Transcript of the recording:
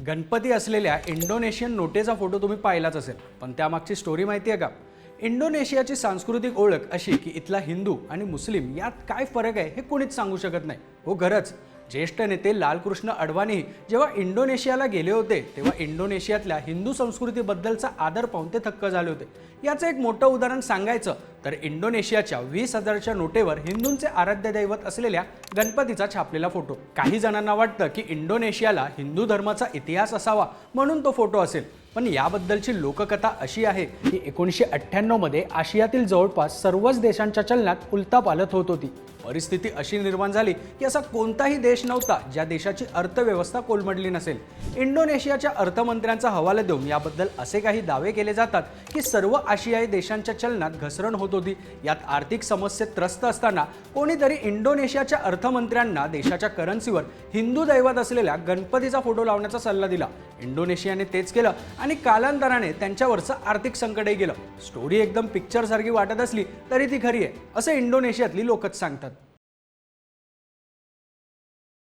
गणपती असलेल्या Indonesian नोटेचा photo तुम्ही पाहिलाच असेल, पण त्यामागची स्टोरी माहिती आहे का? इंडोनेशियाची सांस्कृतिक ओळख अशी की इथला हिंदू आणि मुस्लिम यात काय फरक आहे हे कोणीच सांगू शकत नाही. हो खरंच, ज्येष्ठ नेते लालकृष्ण अडवाणी जेव्हा इंडोनेशियाला गेले होते तेव्हा इंडोनेशियातल्या हिंदू संस्कृतीबद्दलचा आदर पाहून ते थक्क झाले होते. याचं एक मोठं उदाहरण सांगायचं तर इंडोनेशियाच्या 20,000च्या नोटेवर हिंदूंचे आराध्य दैवत असलेल्या गणपतीचा छापलेला फोटो. काही जणांना वाटतं की इंडोनेशियाला हिंदू धर्माचा इतिहास असावा म्हणून तो फोटो असेल, पण याबद्दलची लोककथा अशी आहे की 1998 मध्ये आशियातील जवळपास सर्वच देशांच्या चलनात उलथापालथ होत होती. परिस्थिती अशी निर्माण झाली की असा कोणताही देश नव्हता ज्या देशाची अर्थव्यवस्था कोलमडली नसेल. इंडोनेशियाच्या अर्थमंत्र्यांचा हवाला देऊन याबद्दल असे काही दावे केले जातात की सर्व आशियाई देशांच्या चलनात घसरण होत होती. यात आर्थिक समस्येत त्रस्त असताना कोणीतरी इंडोनेशियाच्या अर्थमंत्र्यांना देशाच्या करन्सीवर हिंदू दैवत असलेल्या गणपतीचा फोटो लावण्याचा सल्ला दिला. इंडोनेशियाने तेच केलं आणि कालांतराने त्यांच्यावरचं आर्थिक संकटही गेलं. स्टोरी एकदम पिक्चर सारखी वाटत असली तरी ती खरी आहे, असं इंडोनेशियातली लोकच सांगतात.